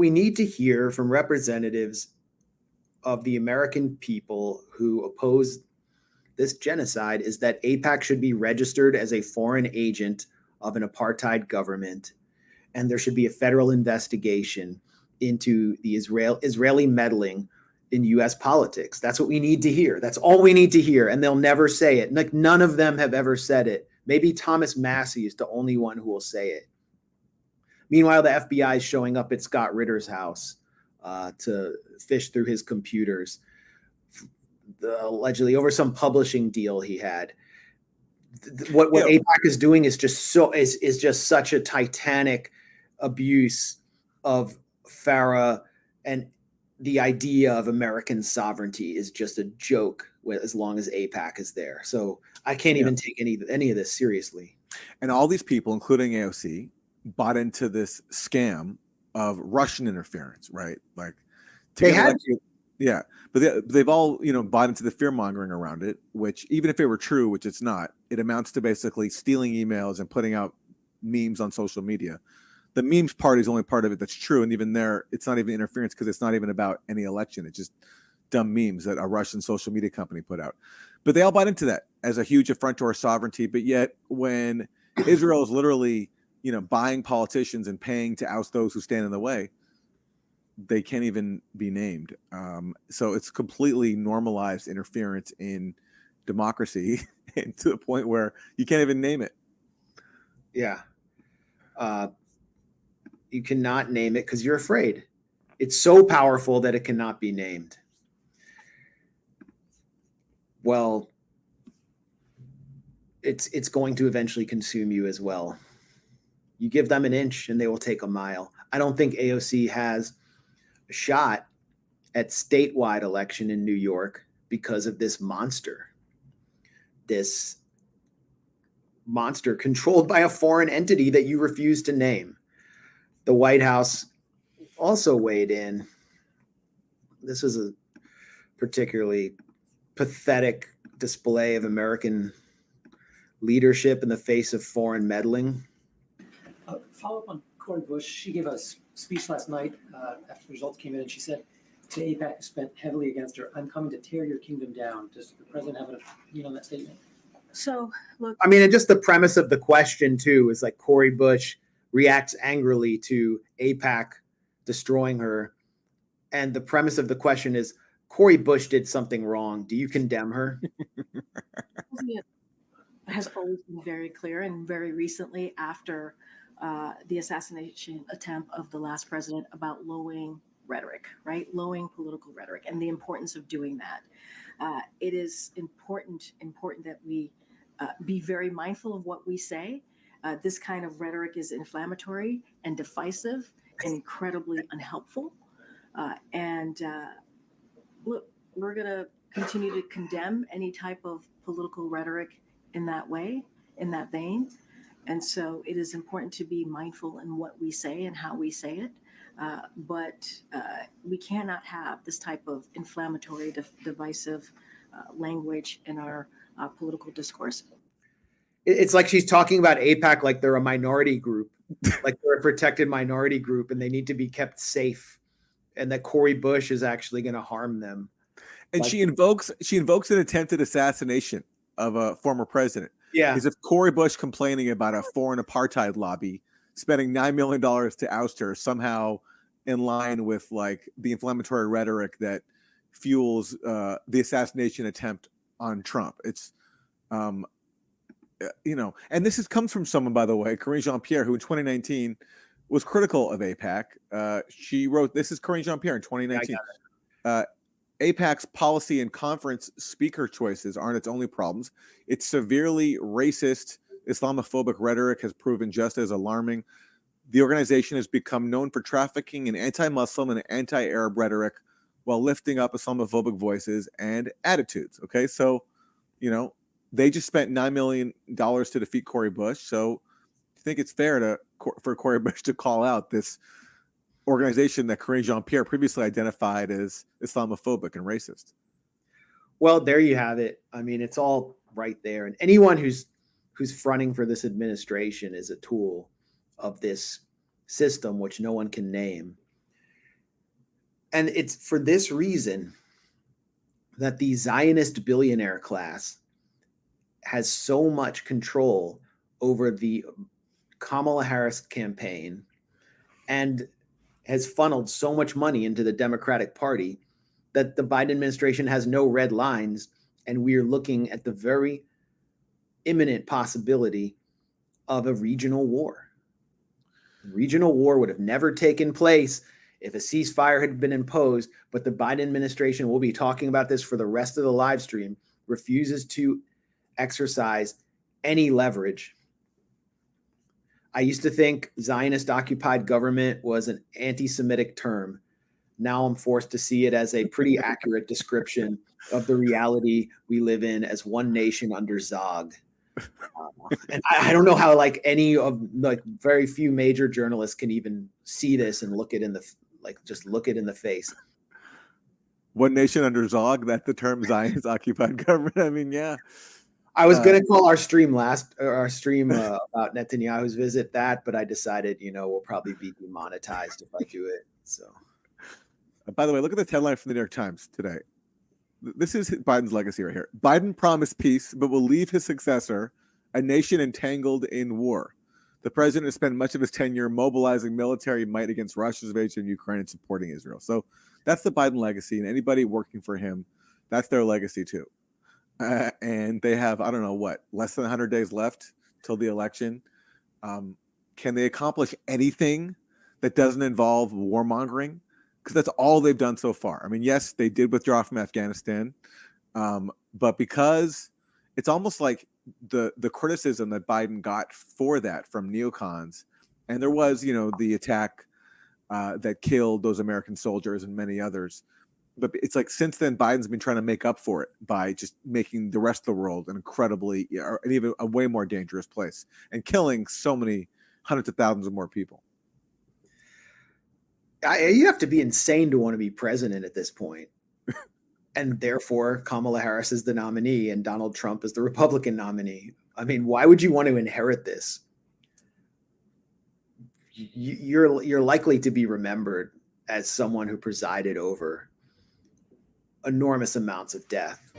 we need to hear from representatives of the American people who oppose this genocide is that AIPAC should be registered as a foreign agent of an apartheid government, and there should be a federal investigation into the Israeli meddling in U.S. politics. That's what we need to hear. That's all we need to hear, and they'll never say it. Like, none of them have ever said it. Maybe Thomas Massie is the only one who will say it. Meanwhile, the FBI is showing up at Scott Ritter's house to fish through his computers, allegedly over some publishing deal he had. What AIPAC is doing is just such a titanic abuse of FARA, and the idea of American sovereignty is just a joke as long as AIPAC is there. So I can't even take any of this seriously. And all these people, including AOC, bought into this scam of Russian interference, right? Like they had to. Yeah, but they've all, bought into the fear mongering around it, which even if it were true, which it's not, it amounts to basically stealing emails and putting out memes on social media. The memes part is the only part of it that's true. And even there, it's not even interference because it's not even about any election. It's just dumb memes that a Russian social media company put out. But they all bought into that as a huge affront to our sovereignty. But yet when Israel is literally, buying politicians and paying to oust those who stand in the way, they can't even be named. So it's completely normalized interference in democracy and to the point where you can't even name it. Yeah. You cannot name it because you're afraid. It's so powerful that it cannot be named. Well, it's going to eventually consume you as well. You give them an inch and they will take a mile. I don't think AOC has a shot at statewide election in New York because of this monster. This monster controlled by a foreign entity that you refuse to name. The White House also weighed in. This is a particularly pathetic display of American leadership in the face of foreign meddling. Follow up on Cori Bush. She gave a speech last night after the results came in, and she said to AIPAC, who spent heavily against her, "I'm coming to tear your kingdom down." Does the president have an opinion on that statement? So, look. I mean, and just the premise of the question, too, is like Cori Bush reacts angrily to AIPAC destroying her. And the premise of the question is, Cori Bush did something wrong. Do you condemn her? Has always been very clear, and very recently after the assassination attempt of the last president, about lowering rhetoric, right? Lowering political rhetoric and the importance of doing that. It is important that we be very mindful of what we say. This kind of rhetoric is inflammatory and divisive and incredibly unhelpful. Look, we're going to continue to condemn any type of political rhetoric in that way, in that vein. And so it is important to be mindful in what we say and how we say it. But we cannot have this type of inflammatory, divisive language in our political discourse. It's like she's talking about AIPAC like they're a minority group, like they're a protected minority group, and they need to be kept safe, and that Cori Bush is actually going to harm them. And she invokes an attempted assassination of a former president. Yeah, as if Cori Bush complaining about a foreign apartheid lobby spending $9 million to oust her somehow in line with like the inflammatory rhetoric that fuels the assassination attempt on Trump. It's and this comes from someone, by the way, Karine Jean-Pierre, who in 2019 was critical of AIPAC. She wrote, this is Karine Jean-Pierre in 2019. AIPAC's policy and conference speaker choices aren't its only problems. Its severely racist, Islamophobic rhetoric has proven just as alarming. The organization has become known for trafficking in anti-Muslim and anti-Arab rhetoric while lifting up Islamophobic voices and attitudes. Okay, so, they just spent $9 million to defeat Cori Bush. So I think it's fair for Cori Bush to call out this organization that Karine Jean-Pierre previously identified as Islamophobic and racist. Well, there you have it. I mean, it's all right there. And anyone who's fronting for this administration is a tool of this system, which no one can name. And it's for this reason that the Zionist billionaire class has so much control over the Kamala Harris campaign and has funneled so much money into the Democratic Party that the Biden administration has no red lines. And we are looking at the very imminent possibility of a regional war. Regional war would have never taken place if a ceasefire had been imposed, but the Biden administration will be talking about this for the rest of the live stream, refuses to exercise any leverage. I used to think Zionist occupied government was an anti-Semitic term. Now I'm forced to see it as a pretty accurate description of the reality we live in as one nation under Zog. And I don't know how like any of like very few major journalists can even see this and look it in the just look it in the face. One nation under Zog, that's the term Zionist occupied government. I mean, yeah. I was going to call our stream about Netanyahu's visit that, but I decided, we'll probably be demonetized if I do it. So, by the way, look at the headline from the New York Times today. This is Biden's legacy right here. Biden promised peace, but will leave his successor a nation entangled in war. The president has spent much of his tenure mobilizing military might against Russia's invasion of Ukraine and supporting Israel. So that's the Biden legacy, and anybody working for him, that's their legacy too. And they have, I don't know what, less than 100 days left till the election. Can they accomplish anything that doesn't involve warmongering? Because that's all they've done so far. I mean, yes, they did withdraw from Afghanistan, but because it's almost like the criticism that Biden got for that from neocons, and there was, the attack that killed those American soldiers and many others. But it's like since then, Biden's been trying to make up for it by just making the rest of the world an incredibly, and even a way more dangerous place, and killing so many hundreds of thousands of more people. You have to be insane to want to be president at this point. And therefore, Kamala Harris is the nominee and Donald Trump is the Republican nominee. I mean, why would you want to inherit this? You're likely to be remembered as someone who presided over enormous amounts of death.